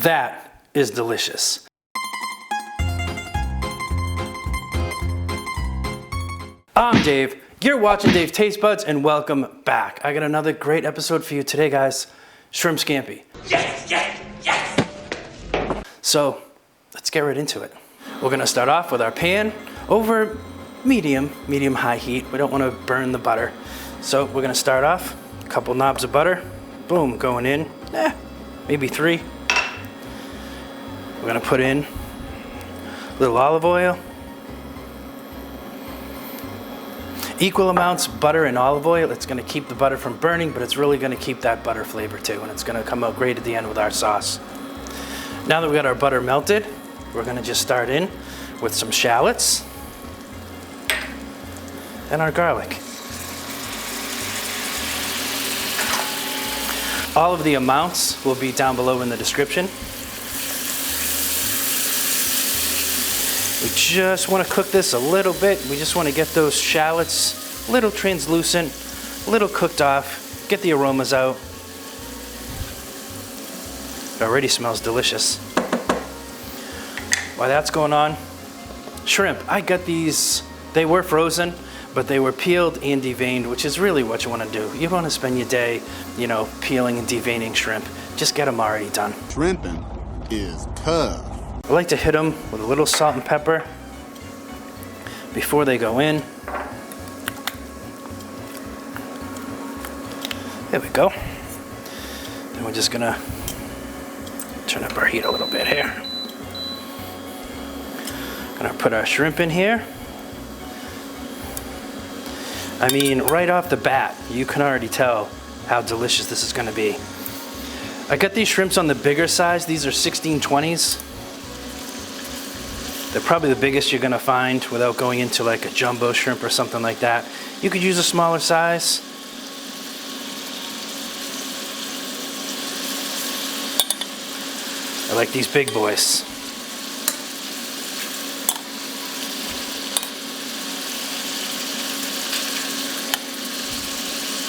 that is delicious. I'm Dave, you're watching Dave Tastebuds, and welcome back. I got another great episode for you today, guys. Shrimp scampi. Yes, yes, yes! So, let's get right into it. We're gonna start off with our pan over medium-high heat. We don't wanna burn the butter. So we're gonna start off, a couple knobs of butter, boom, going in, maybe 3. We're gonna put in a little olive oil. Equal amounts butter and olive oil. It's gonna keep the butter from burning, but it's really gonna keep that butter flavor too, and it's gonna come out great at the end with our sauce. Now that we got our butter melted, we're gonna just start in with some shallots and our garlic. All of the amounts will be down below in the description. We just want to cook this a little bit. We just want to get those shallots a little translucent, a little cooked off, get the aromas out. It already smells delicious. While that's going on, shrimp. I got these, they were frozen, but they were peeled and deveined, which is really what you want to do. You want to spend your day, peeling and deveining shrimp. Just get them already done. Shrimping is tough. I like to hit them with a little salt and pepper before they go in. There we go. Then we're just gonna turn up our heat a little bit here. Gonna put our shrimp in here. I mean, right off the bat, you can already tell how delicious this is gonna be. I got these shrimps on the bigger size. These are 1620s. They're probably the biggest you're gonna find without going into like a jumbo shrimp or something like that. You could use a smaller size. I like these big boys.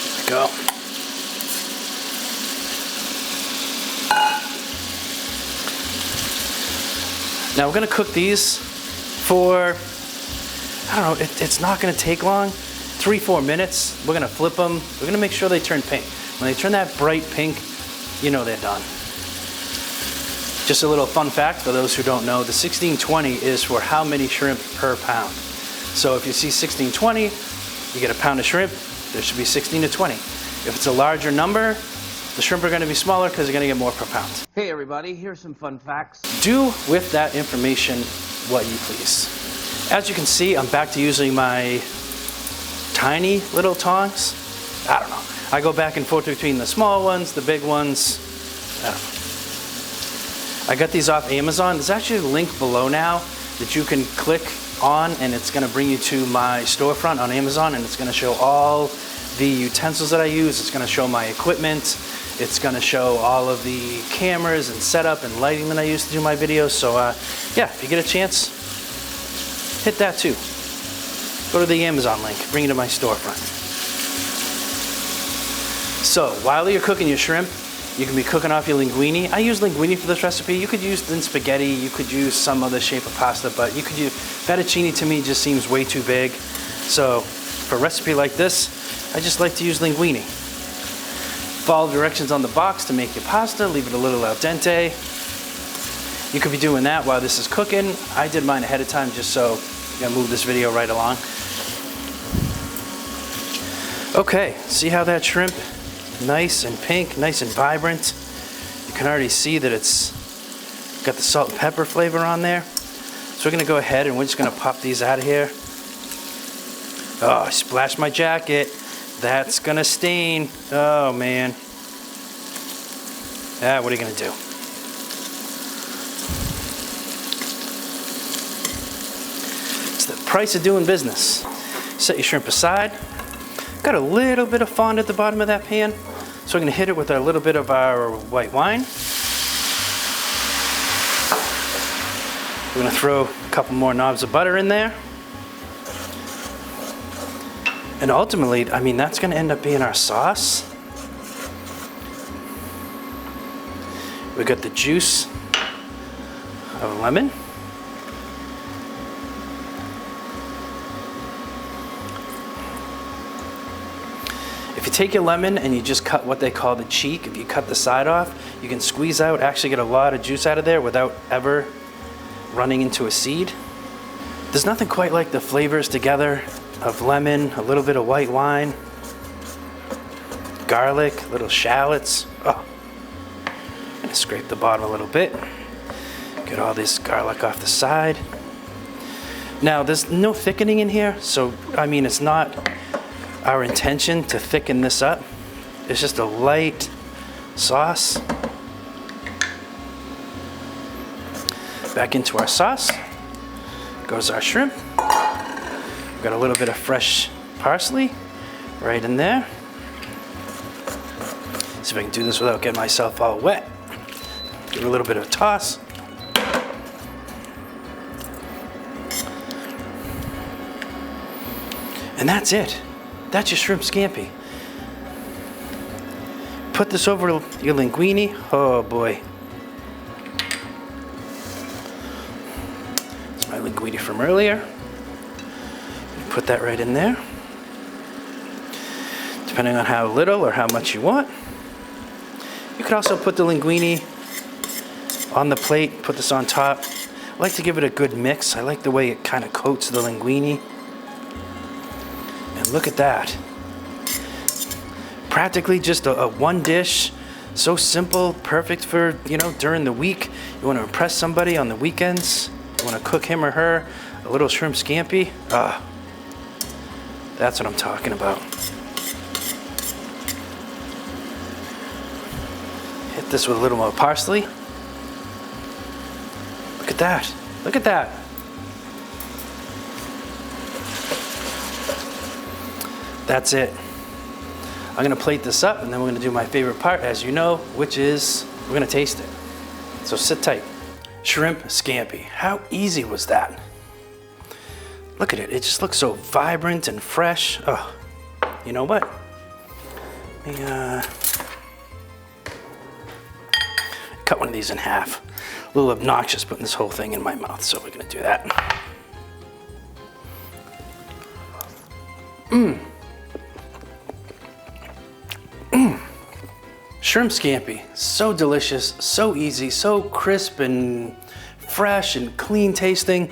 There we go. Now we're gonna cook these for, I don't know, it's not gonna take long, 3-4 minutes. We're gonna flip them. We're gonna make sure they turn pink. When they turn that bright pink, you know they're done. Just a little fun fact for those who don't know, the 1620 is for how many shrimp per pound. So if you see 1620, you get a pound of shrimp, there should be 16 to 20. If it's a larger number, the shrimp are gonna be smaller because they're gonna get more per pound. Hey everybody, here's some fun facts. Do with that information what you please. As you can see, I'm back to using my tiny little tongs. I don't know. I go back and forth between the small ones, the big ones. I don't know. I got these off Amazon. There's actually a link below now that you can click on, and it's gonna bring you to my storefront on Amazon, and it's gonna show all the utensils that I use. It's gonna show my equipment. It's gonna show all of the cameras and setup and lighting that I use to do my videos. So yeah, if you get a chance, hit that too. Go to the Amazon link, bring it to my storefront. So while you're cooking your shrimp, you can be cooking off your linguini. I use linguini for this recipe. You could use thin spaghetti, you could use some other shape of pasta, but you could use, fettuccine to me just seems way too big. So for a recipe like this, I just like to use linguini. Follow directions on the box to make your pasta, leave it a little al dente. You could be doing that while this is cooking. I did mine ahead of time just so I'm gonna move this video right along. Okay, see how that shrimp, nice and pink, nice and vibrant. You can already see that it's got the salt and pepper flavor on there. So we're gonna go ahead and we're just gonna pop these out of here. Oh, I splashed my jacket. That's gonna stain. Oh man. What are you gonna do? It's the price of doing business. Set your shrimp aside. Got a little bit of fond at the bottom of that pan. So we're gonna hit it with a little bit of our white wine. We're gonna throw a couple more knobs of butter in there. And ultimately, I mean, that's gonna end up being our sauce. We got the juice of lemon. If you take your lemon and you just cut what they call the cheek, if you cut the side off, you can squeeze out, actually get a lot of juice out of there without ever running into a seed. There's nothing quite like the flavors together of lemon, a little bit of white wine, garlic, little shallots. Oh, I'm gonna scrape the bottom a little bit. Get all this garlic off the side. Now, there's no thickening in here, so I mean, it's not our intention to thicken this up. It's just a light sauce. Back into our sauce goes our shrimp. We've got a little bit of fresh parsley right in there. See if I can do this without getting myself all wet. Give it a little bit of a toss. And that's it. That's your shrimp scampi. Put this over your linguini. Oh boy. It's my linguini from earlier. Put that right in there. Depending on how little or how much you want. You could also put the linguini on the plate, put this on top. I like to give it a good mix. I like the way it kind of coats the linguini. And look at that. Practically just a one dish. So simple, perfect for, you know, during the week. You want to impress somebody on the weekends. You want to cook him or her a little shrimp scampi. Ah, that's what I'm talking about. Hit this with a little more parsley. Look at that. Look at that. That's it. I'm gonna plate this up and then we're gonna do my favorite part, as you know, which is we're gonna taste it. So sit tight. Shrimp scampi. How easy was that? Look at it. It just looks so vibrant and fresh. Oh, you know what? Let me cut one of these in half. A little obnoxious putting this whole thing in my mouth, so we're gonna do that. Shrimp scampi, so delicious, so easy, so crisp and fresh and clean tasting.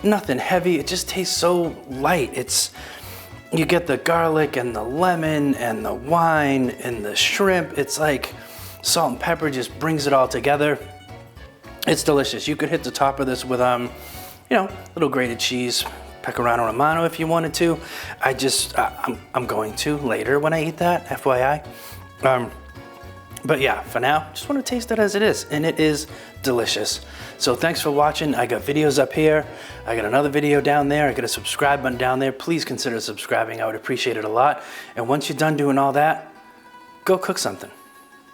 Nothing heavy, it just tastes so light. You get the garlic and the lemon and the wine and the shrimp. It's like salt and pepper just brings it all together. It's delicious. You could hit the top of this with, you know, little grated cheese, pecorino romano if you wanted to. I'm going to later when I eat that, FYI. But yeah, for now, just want to taste it as it is, and it is delicious. So thanks for watching. I got videos up here. I got another video down there. I got a subscribe button down there. Please consider subscribing. I would appreciate it a lot. And once you're done doing all that, go cook something.